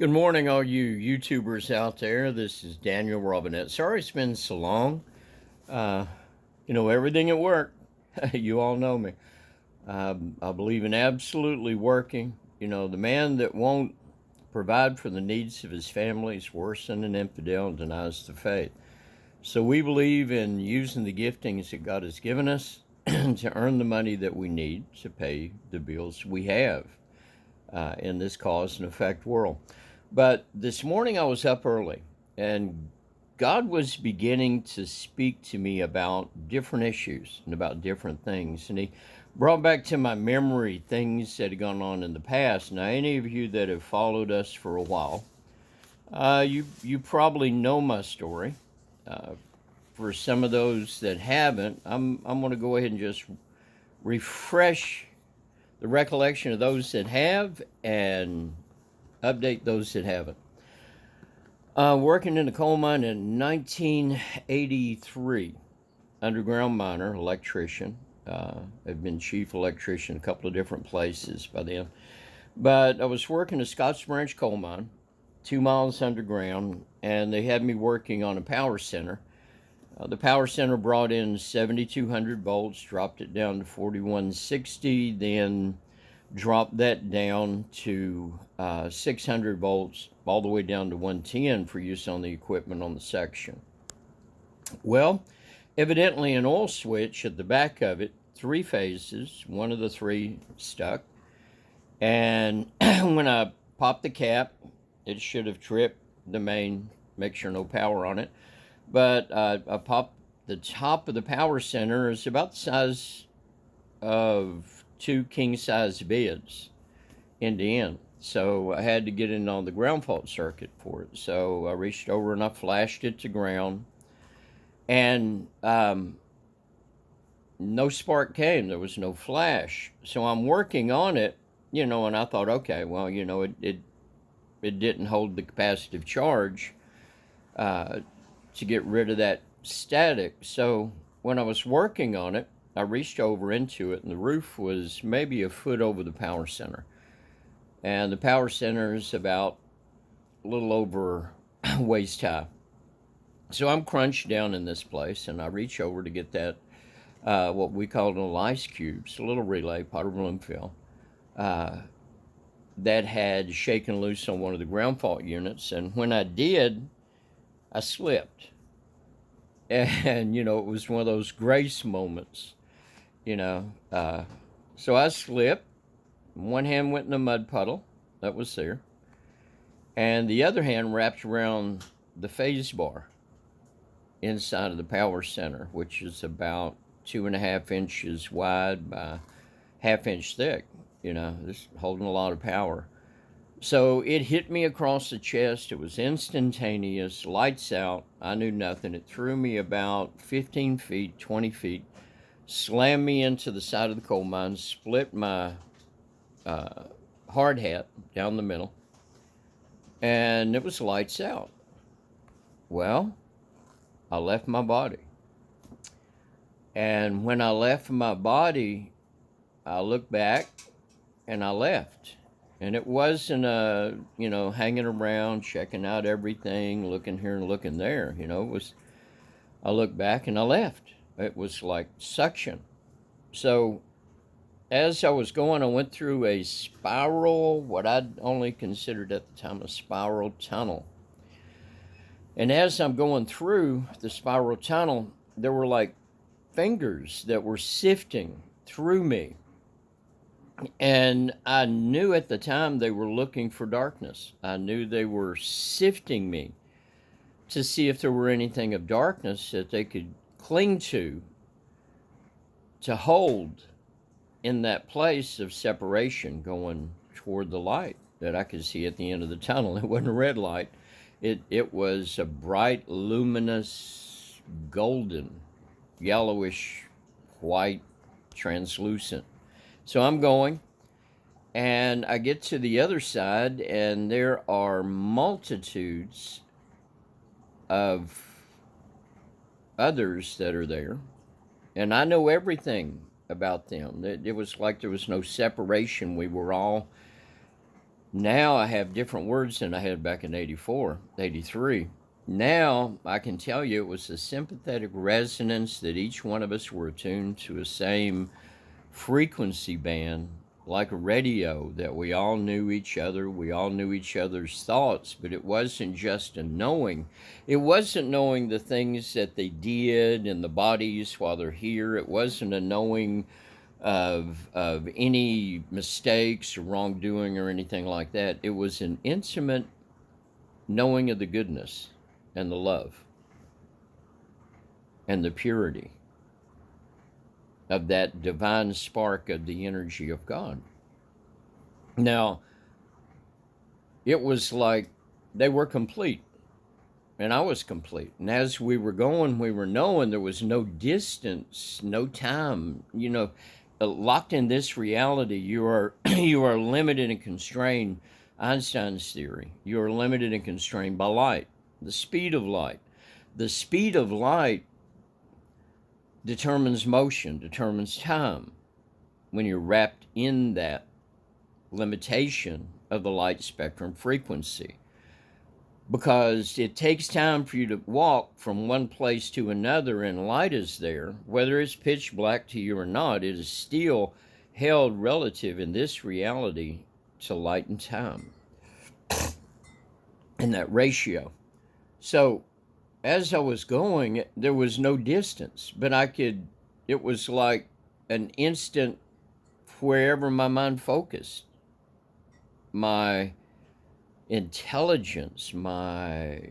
Good morning, all you YouTubers out there. This is Daniel Robinette. Sorry it's been so long. Uh, everything at work. You all know me. I believe in absolutely working. The man that won't provide for the needs of his family is worse than an infidel and denies the faith. So we believe in using the giftings that God has given us to earn the money that we need to pay the bills we have in this cause and effect world. But this morning I was up early and God was beginning to speak to me about different issues and about different things. And He brought back to my memory things that had gone on in the past. Now, any of you that have followed us for a while, you probably know my story. Uh, for some of those that haven't, I'm going to go ahead and just refresh the recollection of those that have and update those that haven't. Working in a coal mine in 1983, underground miner, electrician. I've been chief electrician a couple of different places by then. But I was working at Scotts Branch coal mine, 2 miles underground, and they had me working on a power center. The power center brought in 7,200 volts, dropped it down to 4,160, then dropped that down to 600 volts, all the way down to 110 for use on the equipment on the section. Well, evidently an oil switch at the back of it, 3 phases, one of the 3 stuck. And when I popped the cap, it should have tripped the main, make sure no power on it. But I popped the top of the power center. It's about the size of 2 king-size beds end to end. So I had to get in on the ground fault circuit for it. So I reached over and I flashed it to ground. And no spark came. There was no flash. So I'm working on it, and I thought, okay, well, it didn't hold the capacitive charge to get rid of that static. So when I was working on it, I reached over into it, and the roof was maybe a foot over the power center. And the power center is about a little over waist high. So I'm crunched down in this place, and I reach over to get that, what we call an ice cubes, a little relay, powder balloon fill, that had shaken loose on one of the ground fault units. And when I did, I slipped. And, it was one of those grace moments. So I slipped. One hand went in a mud puddle that was there, and the other hand wrapped around the phase bar inside of the power center, which is about 2.5 inches wide by 1/2 inch thick. Just holding a lot of power. So it hit me across the chest. It was instantaneous, lights out. I knew nothing. It threw me about 15 feet, 20 feet, slammed me into the side of the coal mine, split my hard hat down the middle, and it was lights out. Well, I left my body. And when I left my body, I looked back and I left. And it wasn't hanging around, checking out everything, looking here and looking there. I looked back and I left. It was like suction. So as I was going, I went through a spiral, what I'd only considered at the time a spiral tunnel. And as I'm going through the spiral tunnel, there were like fingers that were sifting through me. And I knew at the time they were looking for darkness. I knew they were sifting me to see if there were anything of darkness that they could cling to hold in that place of separation going toward the light that I could see at the end of the tunnel. It wasn't a red light. It was a bright, luminous, golden, yellowish, white, translucent. So I'm going, and I get to the other side, and there are multitudes of others that are there, and I know everything about them. It was like there was no separation. We were all Now I have different words than I had back in 84, 83. Now I can tell you it was the sympathetic resonance that each one of us were attuned to a same frequency band, like a radio, that we all knew each other, we all knew each other's thoughts, but it wasn't just a knowing. It wasn't knowing the things that they did in the bodies while they're here. It wasn't a knowing of any mistakes or wrongdoing or anything like that. It was an intimate knowing of the goodness and the love and the purity of that divine spark of the energy of God. Now, it was like they were complete, and I was complete. And as we were going, we were knowing there was no distance, no time. Locked in this reality, you are you are limited and constrained. Einstein's theory: you are limited and constrained by light, the speed of light. The speed of light determines motion, determines time. When you're wrapped in that limitation of the light spectrum frequency, because it takes time for you to walk from one place to another, and light is there. Whether it's pitch black to you or not, it is still held relative in this reality to light and time, in that ratio. So as I was going, there was no distance, but it was like an instant wherever my mind focused. My intelligence, my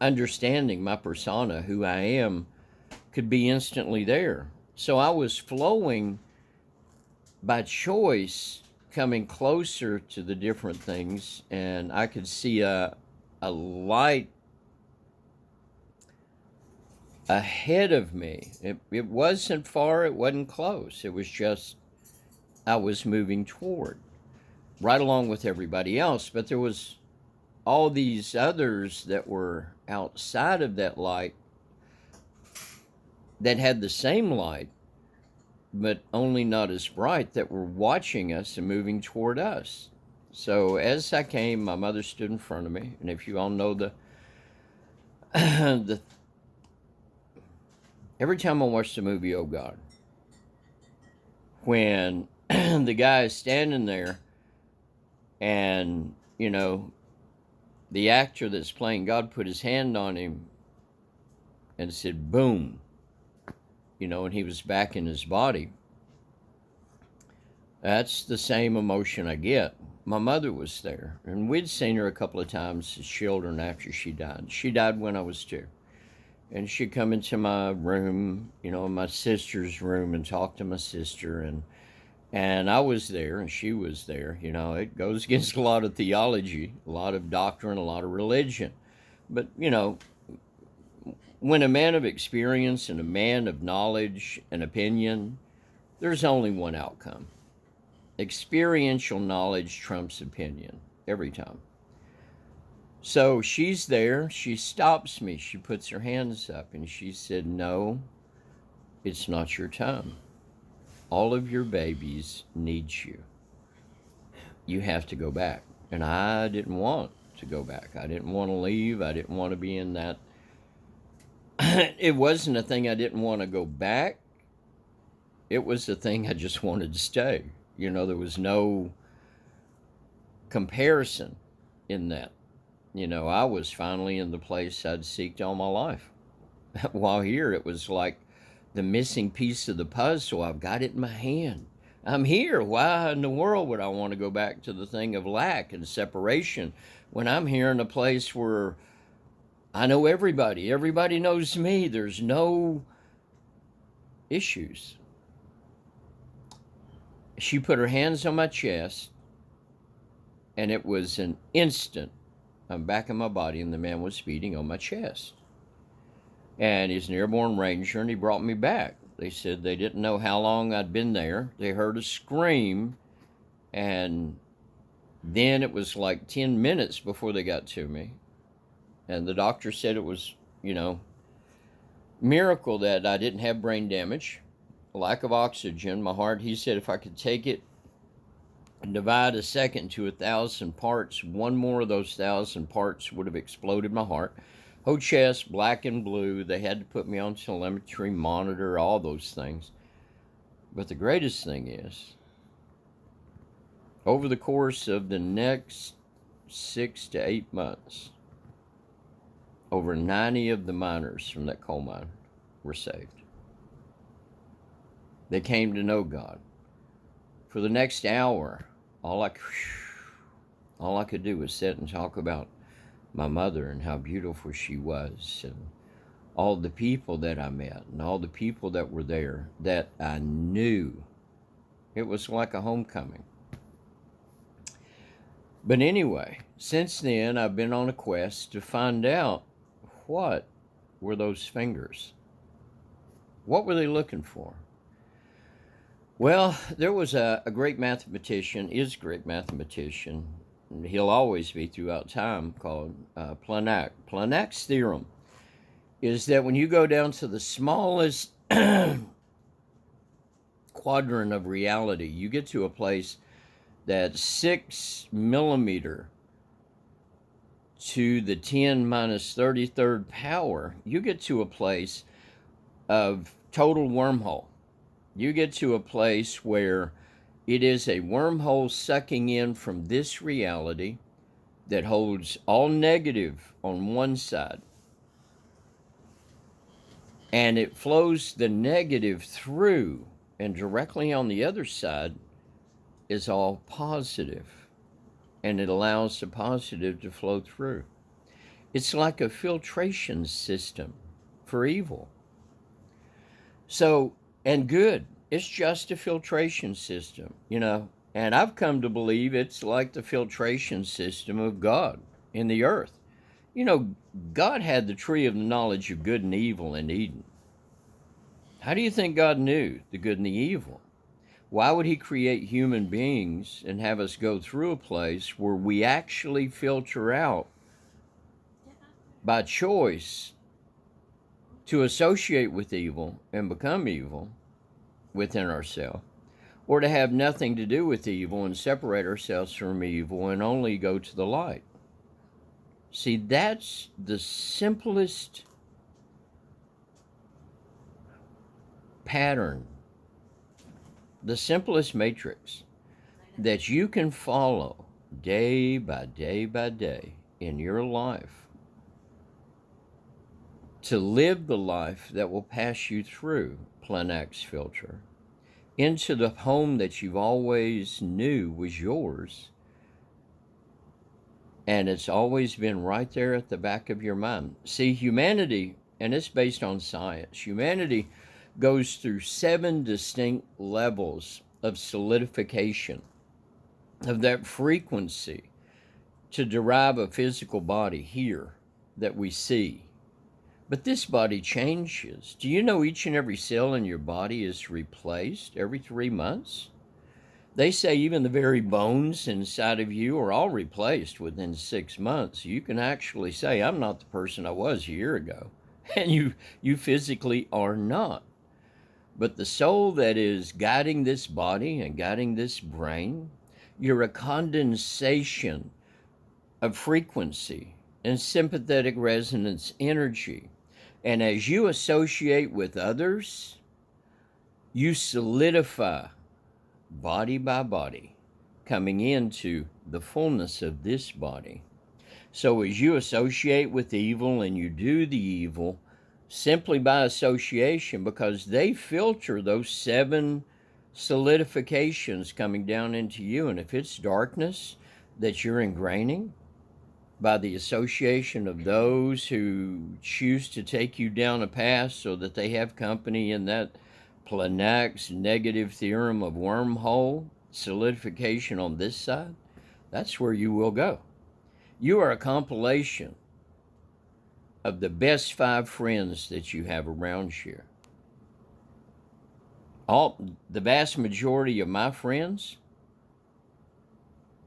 understanding, my persona, who I am, could be instantly there. So I was flowing by choice, coming closer to the different things, and I could see a light ahead of me. It wasn't far, it wasn't close. It was just I was moving toward, right along with everybody else. But there was all these others that were outside of that light that had the same light, but only not as bright, that were watching us and moving toward us. So as I came, my mother stood in front of me, and if you all know the every time I watch the movie Oh God, when the guy is standing there and, the actor that's playing God put his hand on him and said, boom, and he was back in his body. That's the same emotion I get. My mother was there, and we'd seen her a couple of times as children after she died. She died when I was 2. And she'd come into my room, my sister's room, and talk to my sister, and I was there, and she was there. It goes against a lot of theology, a lot of doctrine, a lot of religion. But, when a man of experience and a man of knowledge and opinion, there's only one outcome. Experiential knowledge trumps opinion every time. So she's there, she stops me, she puts her hands up, and she said, no, it's not your time. All of your babies need you. You have to go back. And I didn't want to go back. I didn't want to leave. I didn't want to be in that. It wasn't a thing I didn't want to go back. It was a thing I just wanted to stay. There was no comparison in that. I was finally in the place I'd seeked all my life. While here, it was like the missing piece of the puzzle. I've got it in my hand. I'm here. Why in the world would I want to go back to the thing of lack and separation when I'm here in a place where I know everybody? Everybody knows me. There's no issues. She put her hands on my chest, and it was an instant. I'm back in my body, and the man was feeding on my chest. And he's an airborne ranger, and he brought me back. They said they didn't know how long I'd been there. They heard a scream, and then it was like 10 minutes before they got to me. And the doctor said it was, miracle that I didn't have brain damage, lack of oxygen. My heart, he said if I could take it and divide a second to 1,000 parts, one more of those 1,000 parts would have exploded my heart. Whole chest, black and blue. They had to put me on telemetry monitor, all those things. But the greatest thing is, over the course of the next 6 to 8 months, over 90 of the miners from that coal mine were saved. They came to know God. For the next hour, all I could do was sit and talk about my mother and how beautiful she was, and all the people that I met and all the people that were there that I knew. It was like a homecoming. But anyway, since then, I've been on a quest to find out what were those fingers. What were they looking for? Well, there was a great mathematician, is a great mathematician, and he'll always be throughout time, called Planck. Planck's theorem is that when you go down to the smallest quadrant of reality, you get to a place that's 6 millimeter to the 10 minus 33rd power. You get to a place of total wormhole. You get to a place where it is a wormhole sucking in from this reality that holds all negative on one side, and it flows the negative through, and directly on the other side is all positive, and it allows the positive to flow through. It's like a filtration system for evil. So, and good, it's just a filtration system, and I've come to believe it's like the filtration system of God in the earth. God had the tree of the knowledge of good and evil in Eden. How do you think God knew the good and the evil? Why would he create human beings and have us go through a place where we actually filter out by choice to associate with evil and become evil within ourselves, or to have nothing to do with evil and separate ourselves from evil and only go to the light? See, that's the simplest pattern, the simplest matrix that you can follow day by day by day in your life to live the life that will pass you through Planck's filter into the home that you've always knew was yours, and it's always been right there at the back of your mind. See, humanity, and it's based on science, humanity goes through 7 distinct levels of solidification of that frequency to derive a physical body here that we see. But this body changes. Do you know each and every cell in your body is replaced every 3 months? They say even the very bones inside of you are all replaced within 6 months. You can actually say, I'm not the person I was a year ago. And you physically are not. But the soul that is guiding this body and guiding this brain, you're a condensation of frequency and sympathetic resonance energy. And as you associate with others, you solidify body by body, coming into the fullness of this body. So as you associate with evil and you do the evil, simply by association, because they filter those 7 solidifications coming down into you. And if it's darkness that you're ingraining by the association of those who choose to take you down a path so that they have company in that Planck's negative theorem of wormhole solidification on this side, that's where you will go. You are a compilation of the best 5 friends that you have around you. The vast majority of my friends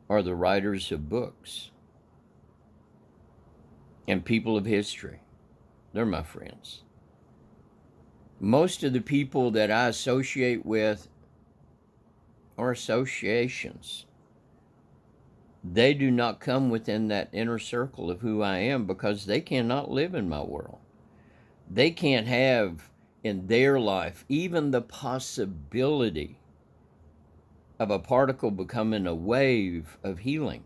are the writers of books and people of history. They're my friends. Most of the people that I associate with are associations. They do not come within that inner circle of who I am because they cannot live in my world. They can't have in their life even the possibility of a particle becoming a wave of healing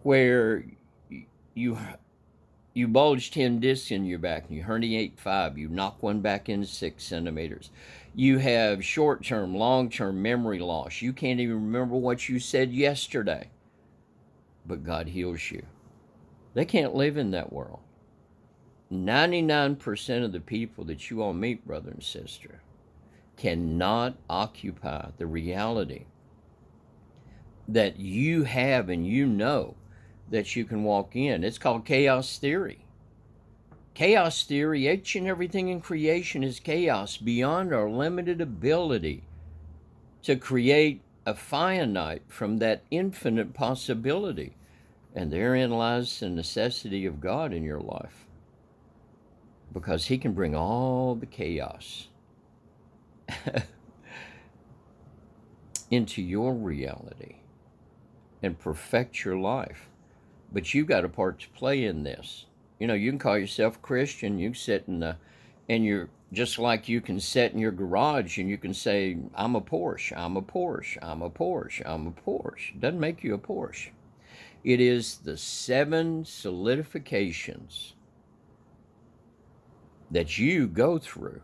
where you you bulge 10 discs in your back and you herniate 5, you knock one back in 6 centimeters. You have short-term, long-term memory loss. You can't even remember what you said yesterday, but God heals you. They can't live in that world. 99% of the people that you all meet, brother and sister, cannot occupy the reality that you have and you know that you can walk in. It's called chaos theory. Chaos theory, each and everything in creation is chaos beyond our limited ability to create a finite from that infinite possibility. And therein lies the necessity of God in your life, because He can bring all the chaos into your reality and perfect your life. But you've got a part to play in this. You know, you can call yourself a Christian. You can sit and you're just like you can sit in your garage and you can say, I'm a Porsche, I'm a Porsche, I'm a Porsche, I'm a Porsche. It doesn't make you a Porsche. It is the 7 solidifications that you go through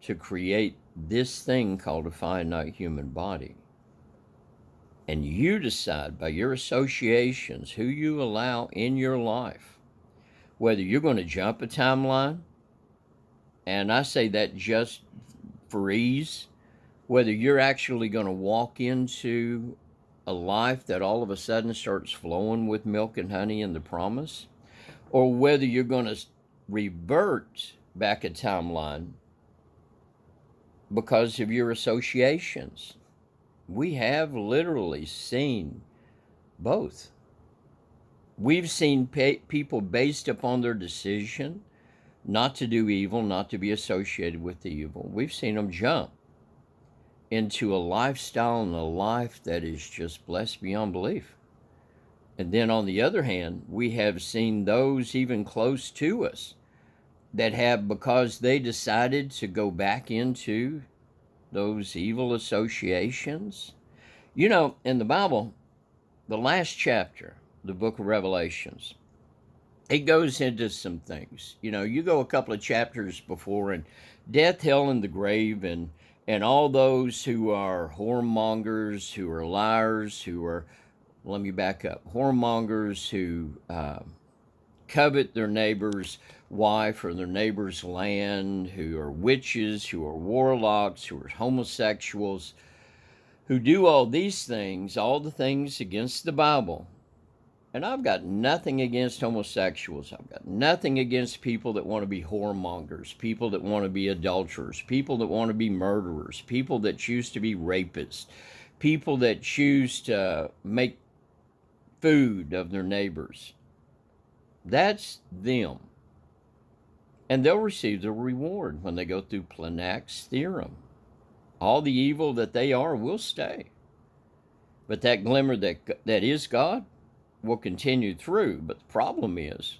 to create this thing called a finite human body. And you decide by your associations who you allow in your life, whether you're going to jump a timeline, and I say that just for ease, whether you're actually going to walk into a life that all of a sudden starts flowing with milk and honey in the promise, or whether you're going to revert back a timeline because of your associations. We have literally seen both. We've seen people based upon their decision not to do evil, not to be associated with the evil. We've seen them jump into a lifestyle and a life that is just blessed beyond belief. And then on the other hand, we have seen those even close to us that have, because they decided to go back into those evil associations. You know, in the Bible, the last chapter, the book of Revelations, it goes into some things. You know, you go a couple of chapters before, and death, hell, and the grave, and all those who are whoremongers, who are liars, who are, let me back up, whoremongers who covet their neighbor's wife or their neighbor's land, who are witches, who are warlocks, who are homosexuals, who do all these things, all the things against the Bible. And I've got nothing against homosexuals. I've got nothing against people that want to be whoremongers, people that want to be adulterers, people that want to be murderers, people that choose to be rapists, people that choose to make food of their neighbors. That's them. And they'll receive the reward when they go through Planck's theorem. All the evil that they are will stay. But that glimmer that is God will continue through. But the problem is,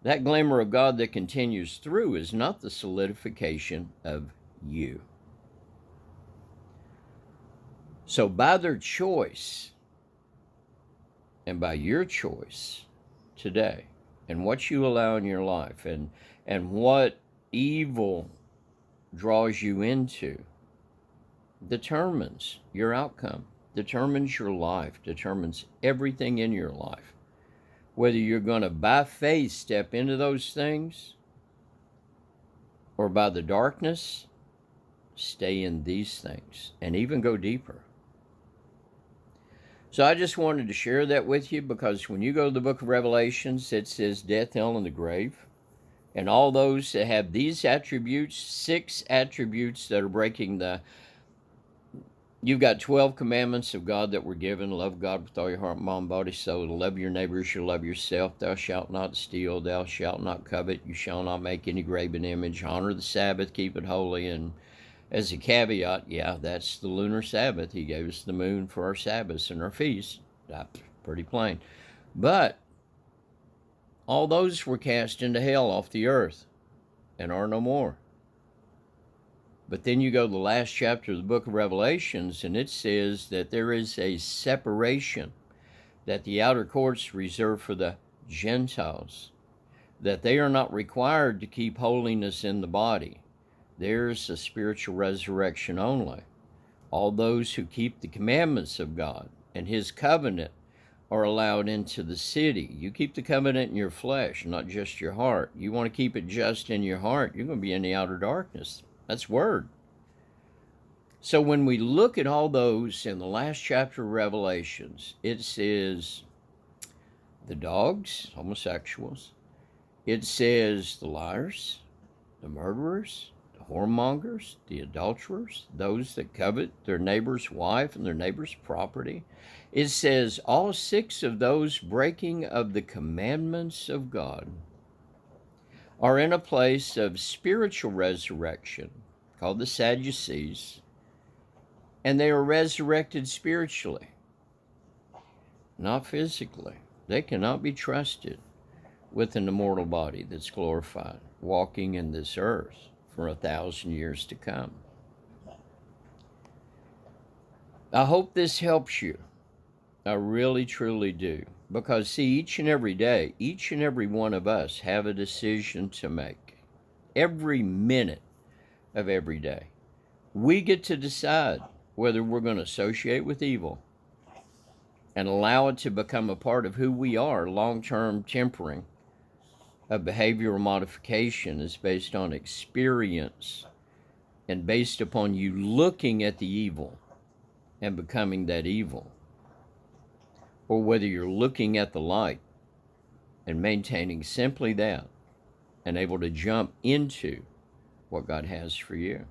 that glimmer of God that continues through is not the solidification of you. So by their choice, and by your choice today, and what you allow in your life, and what evil draws you into, determines your outcome, determines your life, determines everything in your life. Whether you're going to, by faith, step into those things, or by the darkness, stay in these things, and even go deeper. So I just wanted to share that with you, because when you go to the book of Revelations, it says death, hell, and the grave. And all those that have these attributes, 6 attributes that are breaking you've got 12 commandments of God that were given. Love God with all your heart, mind, body, soul. Love your neighbor as you love yourself. Thou shalt not steal. Thou shalt not covet. You shall not make any graven image. Honor the Sabbath. Keep it holy. And as a caveat, yeah, that's the lunar Sabbath. He gave us the moon for our Sabbaths and our feasts. That's pretty plain. But all those were cast into hell off the earth and are no more. But then you go to the last chapter of the book of Revelations, and it says that there is a separation, that the outer courts reserved for the Gentiles, that they are not required to keep holiness in the body. There's a spiritual resurrection only. All those who keep the commandments of God and his covenant are allowed into the city. You keep the covenant in your flesh, not just your heart. You want to keep it just in your heart, you're going to be in the outer darkness. That's word. So when we look at all those in the last chapter of Revelations, it says the dogs, homosexuals. It says the liars, the murderers, the whoremongers, the adulterers, those that covet their neighbor's wife and their neighbor's property. It says all 6 of those breaking of the commandments of God are in a place of spiritual resurrection called the Sadducees, and they are resurrected spiritually, not physically. They cannot be trusted with an immortal body that's glorified, walking in this earth for 1,000 years to come. I hope this helps you. I really, truly do. Because, see, each and every day, each and every one of us have a decision to make. Every minute of every day. We get to decide whether we're going to associate with evil and allow it to become a part of who we are. Long-term tempering of behavioral modification is based on experience and based upon you looking at the evil and becoming that evil. Or whether you're looking at the light and maintaining simply that and able to jump into what God has for you.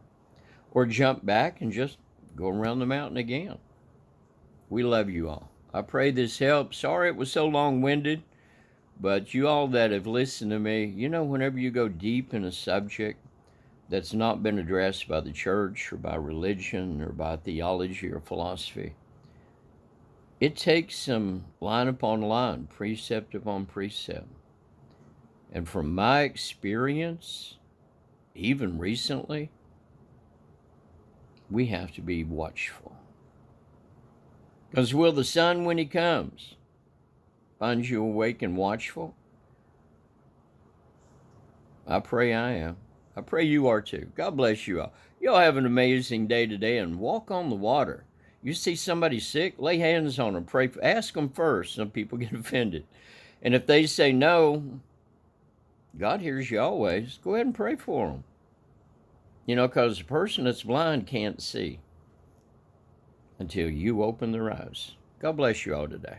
Or jump back and just go around the mountain again. We love you all. I pray this helps. Sorry it was so long-winded, but you all that have listened to me, you know, whenever you go deep in a subject that's not been addressed by the church or by religion or by theology or philosophy, it takes some line upon line, precept upon precept. And from my experience, even recently, we have to be watchful. Because will the sun, when he comes, find you awake and watchful? I pray I am. I pray you are too. God bless you all. You all have an amazing day today and walk on the water. You see somebody sick, lay hands on them, pray. Ask them first. Some people get offended. And if they say no, God hears you always. Go ahead and pray for them. You know, because a person that's blind can't see until you open their eyes. God bless you all today.